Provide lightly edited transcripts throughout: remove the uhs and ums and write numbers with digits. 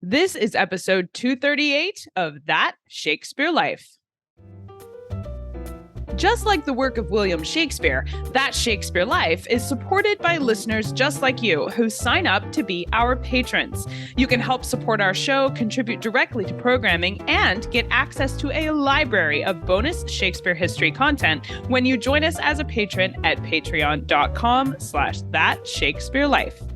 This is episode 238 of That Shakespeare Life. Just like the work of William Shakespeare, That Shakespeare Life is supported by listeners just like you who sign up to be our patrons. You can help support our show, contribute directly to programming, and get access to a library of bonus Shakespeare history content when you join us as a patron at patreon.com/thatshakespearelife.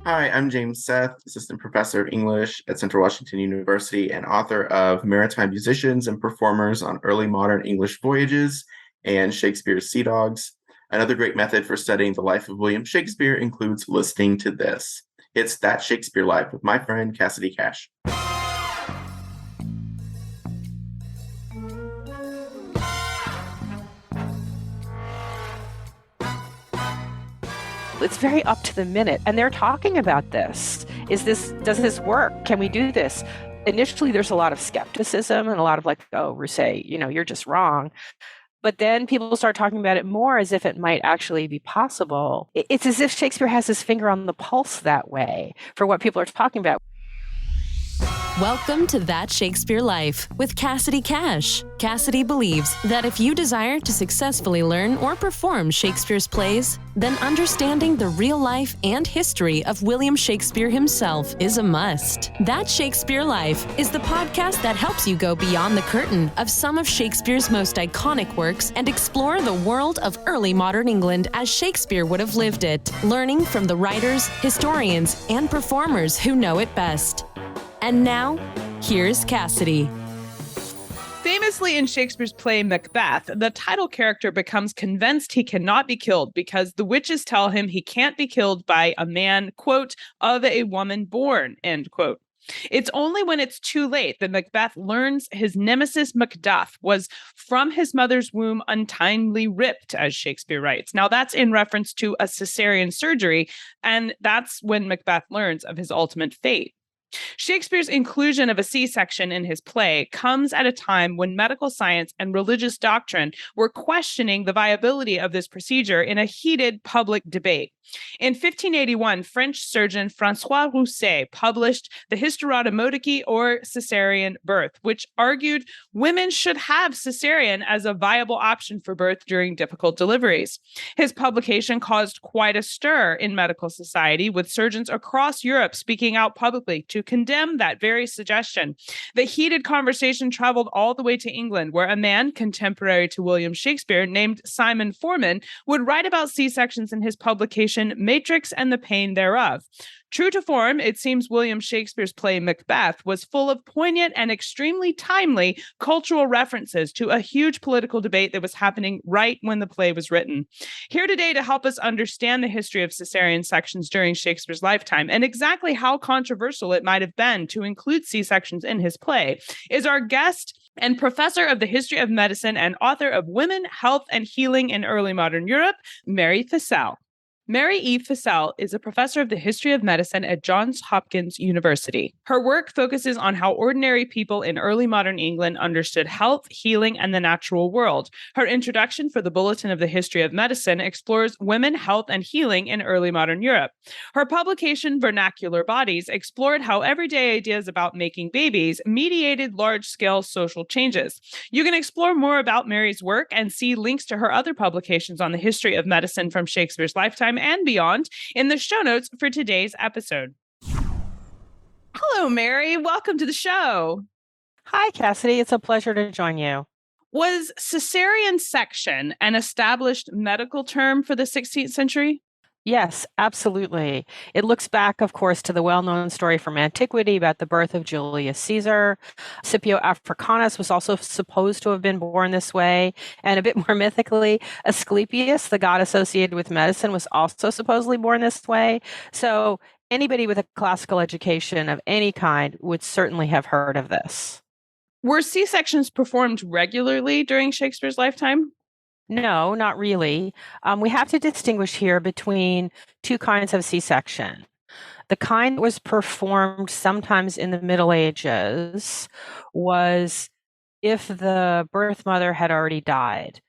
Hi, I'm James Seth, Assistant Professor of English at Central Washington University and author of Maritime Musicians and Performers on Early Modern English Voyages and Shakespeare's Sea Dogs. Another great method for studying the life of William Shakespeare includes listening to this. It's That Shakespeare Life with my friend Cassidy Cash. It's very up to the minute, and they're talking about this. Does this work? Can we do this? Initially, there's a lot of skepticism and a lot of like, oh, Roussett, you're just wrong. But then people start talking about it more as if it might actually be possible. It's as if Shakespeare has his finger on the pulse that way for what people are talking about. Welcome to That Shakespeare Life with Cassidy Cash. Cassidy believes that if you desire to successfully learn or perform Shakespeare's plays, then understanding the real life and history of William Shakespeare himself is a must. That Shakespeare Life is the podcast that helps you go beyond the curtain of some of Shakespeare's most iconic works and explore the world of early modern England as Shakespeare would have lived it, learning from the writers, historians, and performers who know it best. And now, here's Cassidy. Famously in Shakespeare's play Macbeth, the title character becomes convinced he cannot be killed because the witches tell him he can't be killed by a man, quote, of a woman born, end quote. It's only when it's too late that Macbeth learns his nemesis Macduff was from his mother's womb untimely ripped, as Shakespeare writes. Now, that's in reference to a Cesarean surgery, and that's when Macbeth learns of his ultimate fate. Shakespeare's inclusion of a C-section in his play comes at a time when medical science and religious doctrine were questioning the viability of this procedure in a heated public debate. In 1581, French surgeon Francois Roussett published the Hysterotomotokie or Cesarean Birth, which argued women should have cesarean as a viable option for birth during difficult deliveries. His publication caused quite a stir in medical society, with surgeons across Europe speaking out publicly to condemn that very suggestion. The heated conversation traveled all the way to England, where a man contemporary to William Shakespeare named Simon Forman would write about C-sections in his publication Matrix and the Pain Thereof. True to form, it seems William Shakespeare's play Macbeth was full of poignant and extremely timely cultural references to a huge political debate that was happening right when the play was written. Here today to help us understand the history of Cesarean sections during Shakespeare's lifetime and exactly how controversial it might have been to include C-sections in his play is our guest and professor of the history of medicine and author of Women, Health, and Healing in Early Modern Europe, Mary Fissell. Mary E. Fissell is a professor of the history of medicine at Johns Hopkins University. Her work focuses on how ordinary people in early modern England understood health, healing, and the natural world. Her introduction for the Bulletin of the History of Medicine explores women, health, and healing in early modern Europe. Her publication, Vernacular Bodies, explored how everyday ideas about making babies mediated large-scale social changes. You can explore more about Mary's work and see links to her other publications on the history of medicine from Shakespeare's lifetime and beyond in the show notes for today's episode. Hello, Mary. Welcome to the show. Hi, Cassidy. It's a pleasure to join you. Was Caesarian section an established medical term for the 16th century? Yes, absolutely. It looks back, of course, to the well-known story from antiquity about the birth of Julius Caesar. Scipio Africanus was also supposed to have been born this way. And a bit more mythically, Asclepius, the god associated with medicine, was also supposedly born this way. So anybody with a classical education of any kind would certainly have heard of this. Were C-sections performed regularly during Shakespeare's lifetime? No, not really. We have to distinguish here between two kinds of C-section. The kind that was performed sometimes in the Middle Ages was if the birth mother had already died.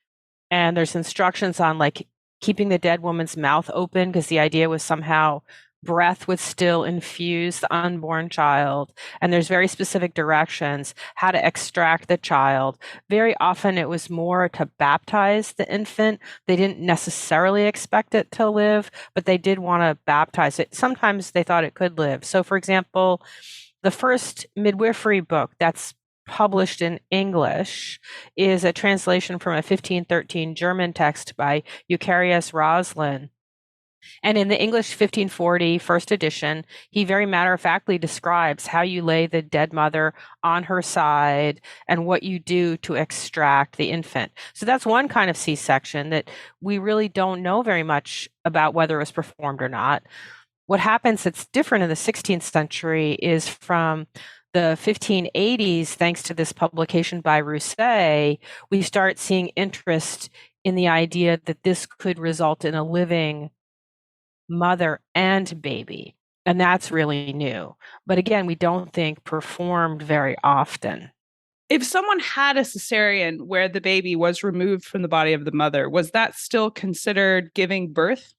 And there's instructions on like keeping the dead woman's mouth open because the idea was somehow breath would still infuse the unborn child. And there's very specific directions how to extract the child. Very often it was more to baptize the infant. They didn't necessarily expect it to live, but they did want to baptize it. Sometimes they thought it could live. So, for example, the first midwifery book that's published in English is a translation from a 1513 German text by Eucharius Roslin. And in the English 1540 first edition, he very matter-of-factly describes how you lay the dead mother on her side and what you do to extract the infant. So that's one kind of C-section that we really don't know very much about whether it was performed or not. What happens that's different in the 16th century is from the 1580s, thanks to this publication by Roussett, we start seeing interest in the idea that this could result in a living mother and baby. And that's really new. But again, we don't think performed very often. If someone had a cesarean where the baby was removed from the body of the mother, was that still considered giving birth?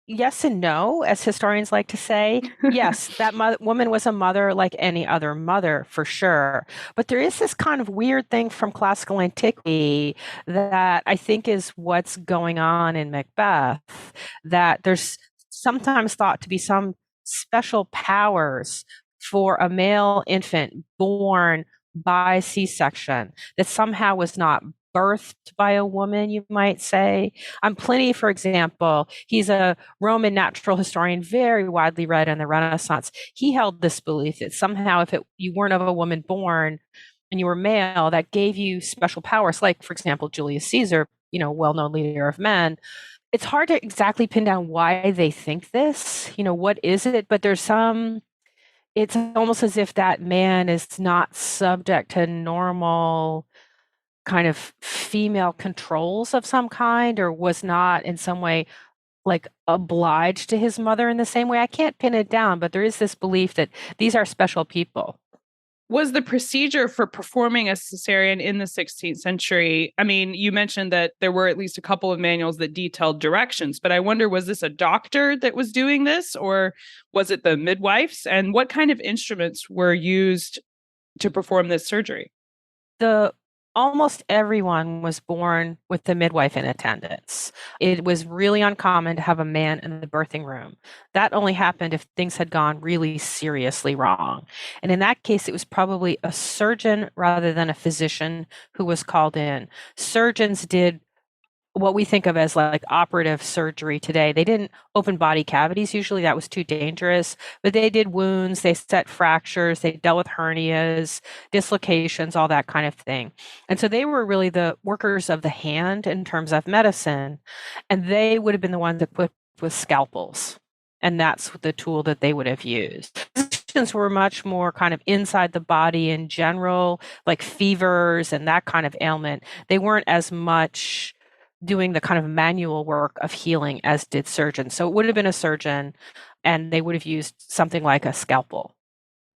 Yes and no, as historians like to say. Yes, that woman was a mother like any other mother, for sure. But there is this kind of weird thing from classical antiquity that I think is what's going on in Macbeth, that there's sometimes thought to be some special powers for a male infant born by C-section that somehow was not birthed by a woman, you might say. Pliny, for example, he's a Roman natural historian, very widely read in the Renaissance. He held this belief that somehow if you weren't of a woman born and you were male, that gave you special powers, like, for example, Julius Caesar, well-known leader of men. It's hard to exactly pin down why they think this, what is it? But it's almost as if that man is not subject to normal kind of female controls of some kind, or was not in some way like obliged to his mother in the same way. I can't pin it down, but there is this belief that these are special people. Was the procedure for performing a cesarean in the 16th century? I mean, you mentioned that there were at least a couple of manuals that detailed directions, but I wonder, was this a doctor that was doing this, or was it the midwives? And what kind of instruments were used to perform this surgery? Almost everyone was born with the midwife in attendance. It was really uncommon to have a man in the birthing room. That only happened if things had gone really seriously wrong. And in that case, it was probably a surgeon rather than a physician who was called in. Surgeons did what we think of as like operative surgery today. They didn't open body cavities. Usually that was too dangerous, but they did wounds, they set fractures, they dealt with hernias, dislocations, all that kind of thing. And so they were really the workers of the hand in terms of medicine. And they would have been the ones equipped with scalpels. And that's the tool that they would have used. Physicians were much more kind of inside the body in general, like fevers and that kind of ailment. They weren't as much doing the kind of manual work of healing as did surgeons. So it would have been a surgeon, and they would have used something like a scalpel.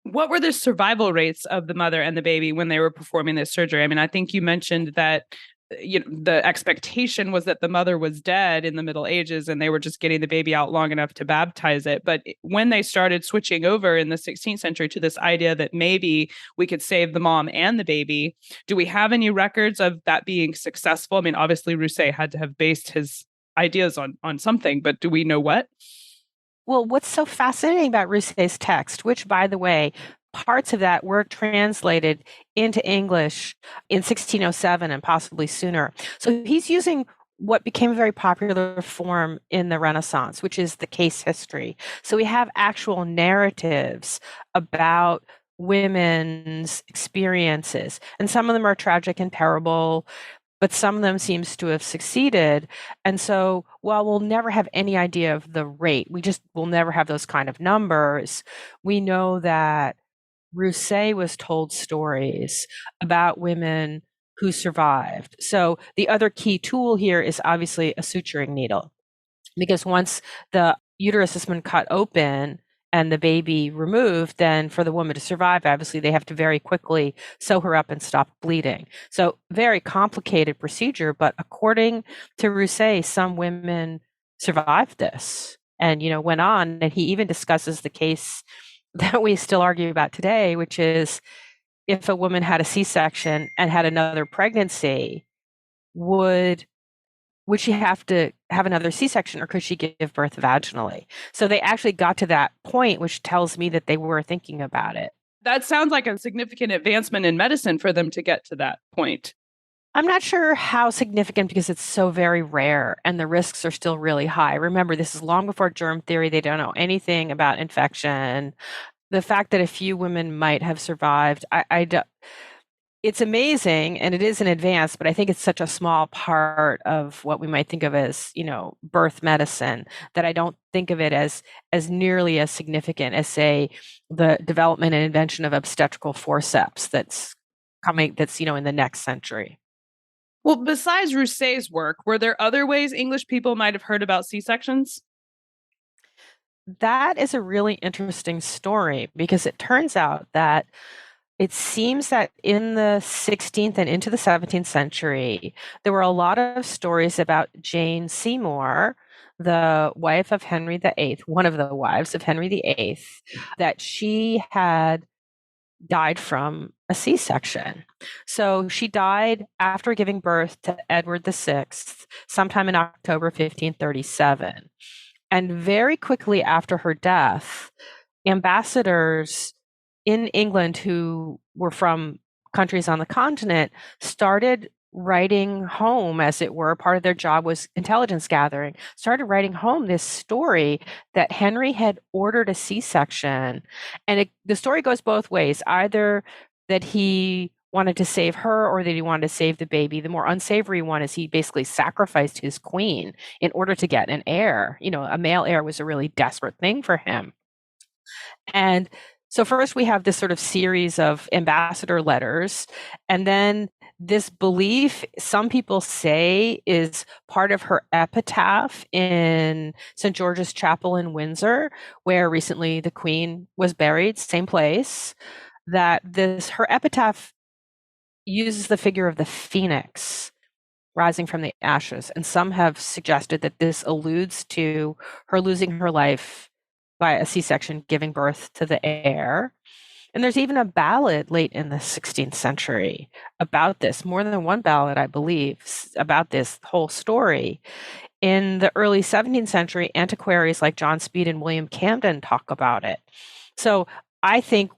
What were the survival rates of the mother and the baby when they were performing this surgery? I mean, I think you mentioned that the expectation was that the mother was dead in the Middle Ages and they were just getting the baby out long enough to baptize it. But when they started switching over in the 16th century to this idea that maybe we could save the mom and the baby, do we have any records of that being successful? I mean, obviously Roussett had to have based his ideas on something, but do we know what? Well, what's so fascinating about Roussett's text, which, by the way, parts of that were translated into English in 1607 and possibly sooner. So he's using what became a very popular form in the Renaissance, which is the case history. So we have actual narratives about women's experiences, and some of them are tragic and terrible, but some of them seems to have succeeded. And so while we'll never have any idea of the rate, will never have those kind of numbers, we know that Rousset was told stories about women who survived. So the other key tool here is obviously a suturing needle, because once the uterus has been cut open and the baby removed, then for the woman to survive, obviously they have to very quickly sew her up and stop bleeding. So very complicated procedure, but according to Rousset, some women survived this. and, went on. And he even discusses the case that we still argue about today, which is if a woman had a C-section and had another pregnancy, would she have to have another C-section, or could she give birth vaginally? So they actually got to that point, which tells me that they were thinking about it. That sounds like a significant advancement in medicine for them to get to that point. I'm not sure how significant, because it's so very rare and the risks are still really high. Remember, this is long before germ theory. They don't know anything about infection. The fact that a few women might have survived, it's amazing, and it is an advance, but I think it's such a small part of what we might think of as, birth medicine, that I don't think of it as nearly as significant as, say, the development and invention of obstetrical forceps that's in the next century. Well, besides Roussett's work, were there other ways English people might have heard about C-sections? That is a really interesting story, because it turns out that it seems that in the 16th and into the 17th century, there were a lot of stories about Jane Seymour, the wife of Henry VIII, one of the wives of Henry VIII, that she had died from a C-section. So she died after giving birth to Edward VI, sometime in October 1537. And very quickly after her death, ambassadors in England who were from countries on the continent started writing home, as it were. Part of their job was intelligence gathering, started writing home this story that Henry had ordered a C-section. And the story goes both ways, either that he wanted to save her or that he wanted to save the baby. The more unsavory one is he basically sacrificed his queen in order to get an heir. A male heir was a really desperate thing for him. And so first we have this sort of series of ambassador letters, and then this belief, some people say, is part of her epitaph in St. George's Chapel in Windsor, where recently the Queen was buried, same place, that her epitaph uses the figure of the phoenix rising from the ashes. And some have suggested that this alludes to her losing her life by a C-section, giving birth to the heir. And there's even a ballad late in the 16th century about this, more than one ballad, I believe, about this whole story. In the early 17th century, antiquaries like John Speed and William Camden talk about it. So I think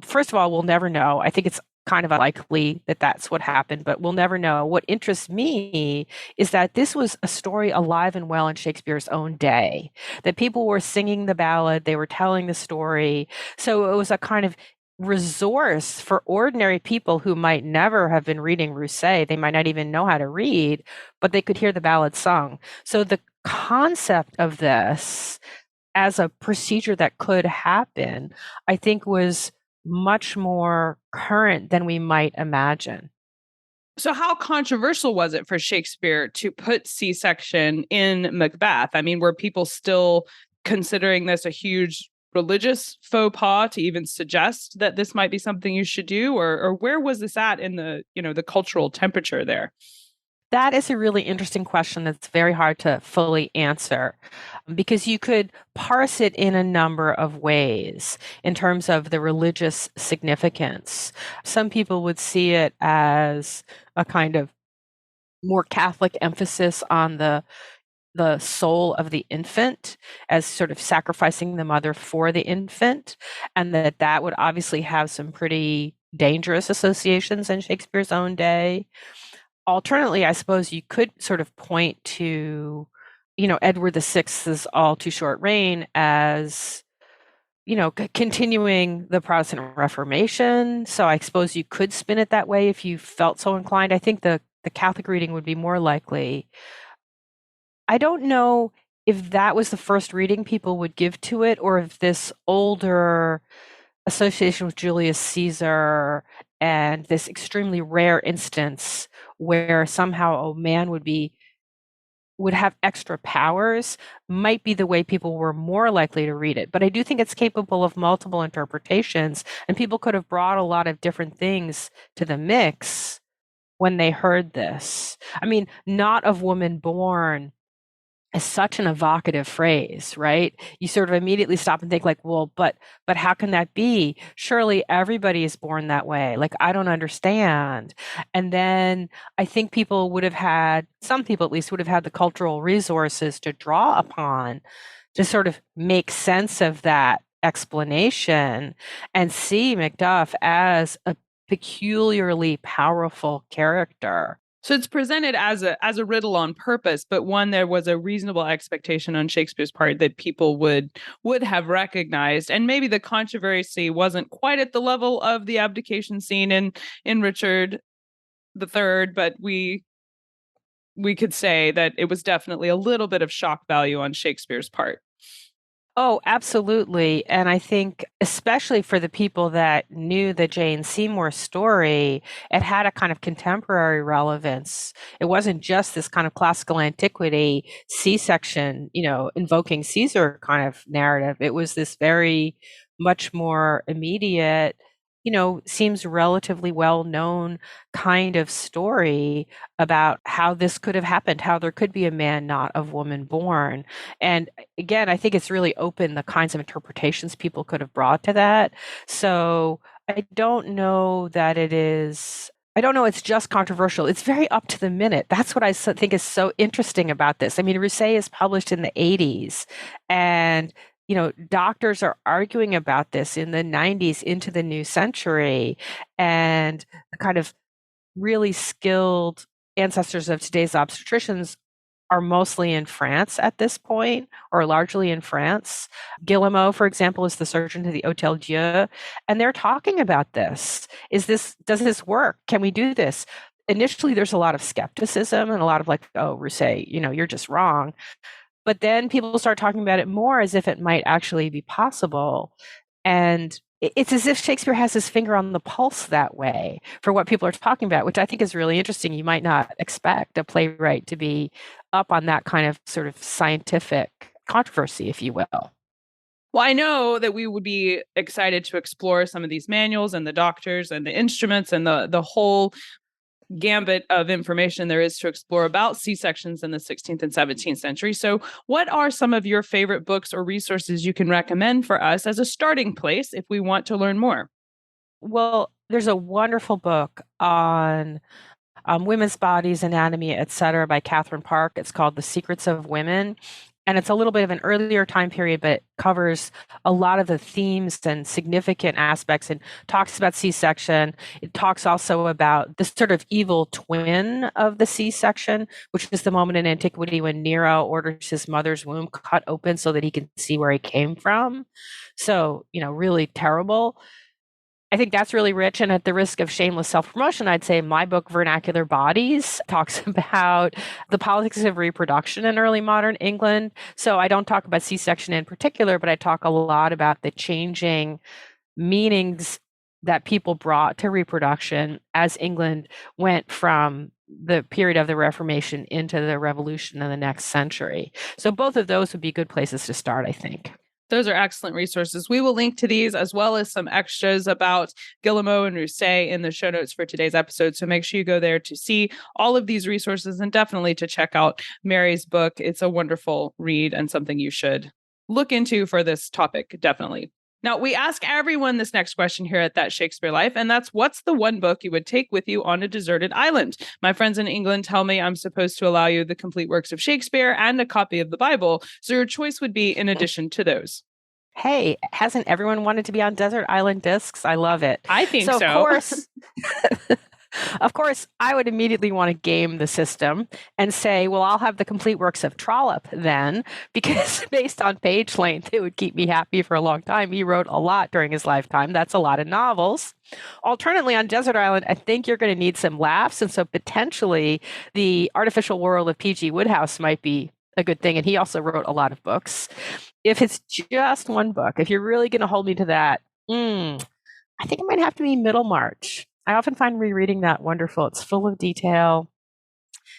first of all, we'll never know. I think it's kind of unlikely that that's what happened, but we'll never know. What interests me is that this was a story alive and well in Shakespeare's own day, that people were singing the ballad, they were telling the story. So it was a kind of resource for ordinary people who might never have been reading Rousset. They might not even know how to read, but they could hear the ballad sung. So the concept of this as a procedure that could happen, I think, was much more current than we might imagine. So how controversial was it for Shakespeare to put C-section in Macbeth? I mean, were people still considering this a huge religious faux pas to even suggest that this might be something you should do? Or where was this at in the cultural temperature there? That is a really interesting question that's very hard to fully answer, because you could parse it in a number of ways in terms of the religious significance. Some people would see it as a kind of more Catholic emphasis on the soul of the infant, as sort of sacrificing the mother for the infant, and that would obviously have some pretty dangerous associations in Shakespeare's own day. Alternately, I suppose you could sort of point to, Edward VI's all too short reign as, continuing the Protestant Reformation. So I suppose you could spin it that way if you felt so inclined. I think the Catholic reading would be more likely. I don't know if that was the first reading people would give to it, or if this older association with Julius Caesar and this extremely rare instance where somehow a man would have extra powers might be the way people were more likely to read it. But I do think it's capable of multiple interpretations, and people could have brought a lot of different things to the mix when they heard this. I mean, not of woman born is such an evocative phrase, right? You sort of immediately stop and think like, well, but how can that be? Surely everybody is born that way. Like, I don't understand. And then I think people would have had, some people at least would have had the cultural resources to draw upon to sort of make sense of that explanation and see Macduff as a peculiarly powerful character. So it's presented as a riddle on purpose, but one there was a reasonable expectation on Shakespeare's part that people would have recognized. And maybe the controversy wasn't quite at the level of the abdication scene in Richard III, but we could say that it was definitely a little bit of shock value on Shakespeare's part. Oh, absolutely. And I think, especially for the people that knew the Jane Seymour story, it had a kind of contemporary relevance. It wasn't just this kind of classical antiquity C-section, invoking Caesar kind of narrative. It was this very much more immediate, seems relatively well known kind of story about how this could have happened, how there could be a man, not of woman born. And again, I think it's really open the kinds of interpretations people could have brought to that. So I don't know that it's just controversial. It's very up to the minute. That's what I think is so interesting about this. I mean, Roussett is published in the 80s, and doctors are arguing about this in the 90s into the new century, and the kind of really skilled ancestors of today's obstetricians are mostly in France at this point, or largely in France. Guillemot, for example, is the surgeon to the Hôtel Dieu, and they're talking about this. Does this work? Can we do this? Initially, there's a lot of skepticism and a lot of like, oh, Roussett, you're just wrong. But then people start talking about it more as if it might actually be possible. And it's as if Shakespeare has his finger on the pulse that way for what people are talking about, which I think is really interesting. You might not expect a playwright to be up on that kind of sort of scientific controversy, if you will. Well, I know that we would be excited to explore some of these manuals and the doctors and the instruments and the whole gambit of information there is to explore about C-sections in the 16th and 17th century. So what are some of your favorite books or resources you can recommend for us as a starting place if we want to learn more? Well, there's a wonderful book on women's bodies, anatomy, etc., by Catherine Park. It's called The Secrets of Women. And it's a little bit of an earlier time period, but it covers a lot of the themes and significant aspects and talks about C-section. It talks also about the sort of evil twin of the C-section, which is the moment in antiquity when Nero orders his mother's womb cut open so that he can see where he came from. So, really terrible. I think that's really rich. And at the risk of shameless self-promotion, I'd say my book, Vernacular Bodies, talks about the politics of reproduction in early modern England. So I don't talk about C-section in particular, but I talk a lot about the changing meanings that people brought to reproduction as England went from the period of the Reformation into the Revolution in the next century. So both of those would be good places to start, I think. Those are excellent resources. We will link to these as well as some extras about Guillemot and Roussett in the show notes for today's episode. So make sure you go there to see all of these resources and definitely to check out Mary's book. It's a wonderful read and something you should look into for this topic, definitely. Now, we ask everyone this next question here at That Shakespeare Life, and that's what's the one book you would take with you on a deserted island? My friends in England tell me I'm supposed to allow you the complete works of Shakespeare and a copy of the Bible, so your choice would be in addition to those. Hey, hasn't everyone wanted to be on desert island discs? I love it. I think so. Of course, I would immediately want to game the system and say, well, I'll have the complete works of Trollope then, because based on page length, it would keep me happy for a long time. He wrote a lot during his lifetime. That's a lot of novels. Alternately, on Desert Island, I think you're going to need some laughs. And so potentially the artificial world of P.G. Wodehouse might be a good thing. And he also wrote a lot of books. If it's just one book, if you're really going to hold me to that, I think it might have to be Middlemarch. I often find rereading that wonderful. It's full of detail.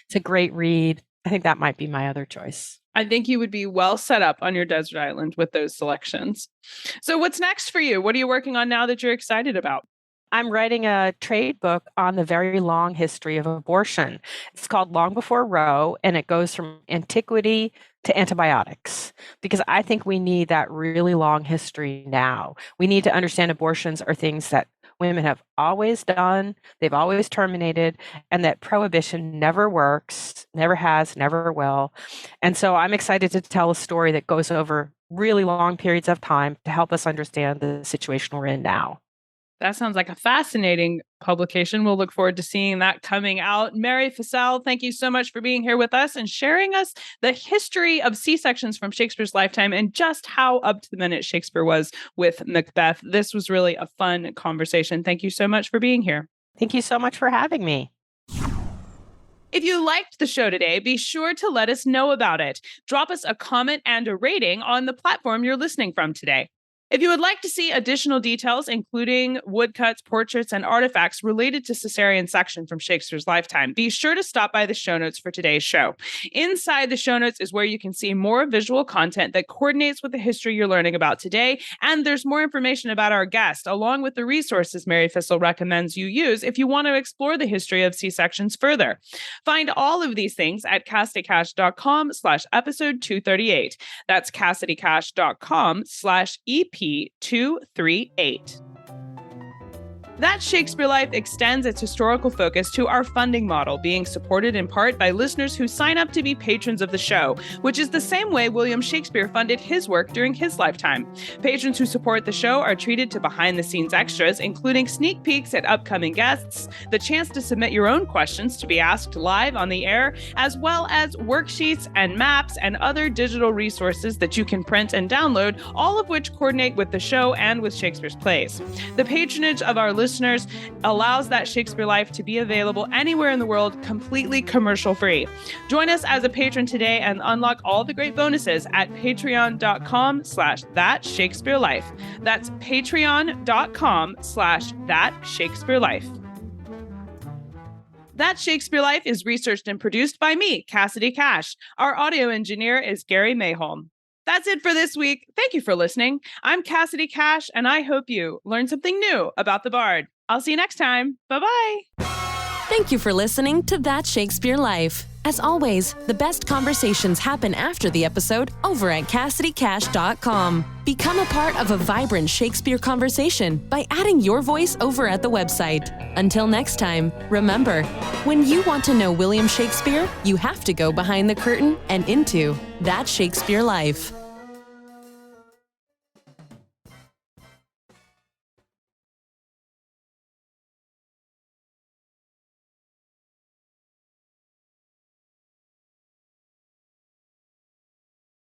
It's a great read. I think that might be my other choice. I think you would be well set up on your desert island with those selections. So what's next for you? What are you working on now that you're excited about? I'm writing a trade book on the very long history of abortion. It's called Long Before Roe, and it goes from antiquity to antibiotics, because I think we need that really long history now. We need to understand abortions are things that women have always done, they've always terminated, and that prohibition never works, never has, never will. And so I'm excited to tell a story that goes over really long periods of time to help us understand the situation we're in now. That sounds like a fascinating publication. We'll look forward to seeing that coming out. Mary Fissell, thank you so much for being here with us and sharing us the history of C-sections from Shakespeare's lifetime and just how up to the minute Shakespeare was with Macbeth. This was really a fun conversation. Thank you so much for being here. Thank you so much for having me. If you liked the show today, be sure to let us know about it. Drop us a comment and a rating on the platform you're listening from today. If you would like to see additional details, including woodcuts, portraits, and artifacts related to Caesarian section from Shakespeare's lifetime, be sure to stop by the show notes for today's show. Inside the show notes is where you can see more visual content that coordinates with the history you're learning about today, and there's more information about our guest, along with the resources Mary Fissell recommends you use if you want to explore the history of C-sections further. Find all of these things at CassidyCash.com/episode 238. That's CassidyCash.com/EP238. That Shakespeare Life extends its historical focus to our funding model, being supported in part by listeners who sign up to be patrons of the show, which is the same way William Shakespeare funded his work during his lifetime. Patrons who support the show are treated to behind-the-scenes extras, including sneak peeks at upcoming guests, the chance to submit your own questions to be asked live on the air, as well as worksheets and maps and other digital resources that you can print and download, all of which coordinate with the show and with Shakespeare's plays. The patronage of our listeners allows That Shakespeare Life to be available anywhere in the world, completely commercial-free. Join us as a patron today and unlock all the great bonuses at patreon.com/thatshakespearelife. That's patreon.com/thatshakespearelife. That Shakespeare Life is researched and produced by me, Cassidy Cash. Our audio engineer is Gary Mayholm. That's it for this week. Thank you for listening. I'm Cassidy Cash, and I hope you learned something new about the Bard. I'll see you next time. Bye-bye. Thank you for listening to That Shakespeare Life. As always, the best conversations happen after the episode over at CassidyCash.com. Become a part of a vibrant Shakespeare conversation by adding your voice over at the website. Until next time, remember, when you want to know William Shakespeare, you have to go behind the curtain and into That Shakespeare Life.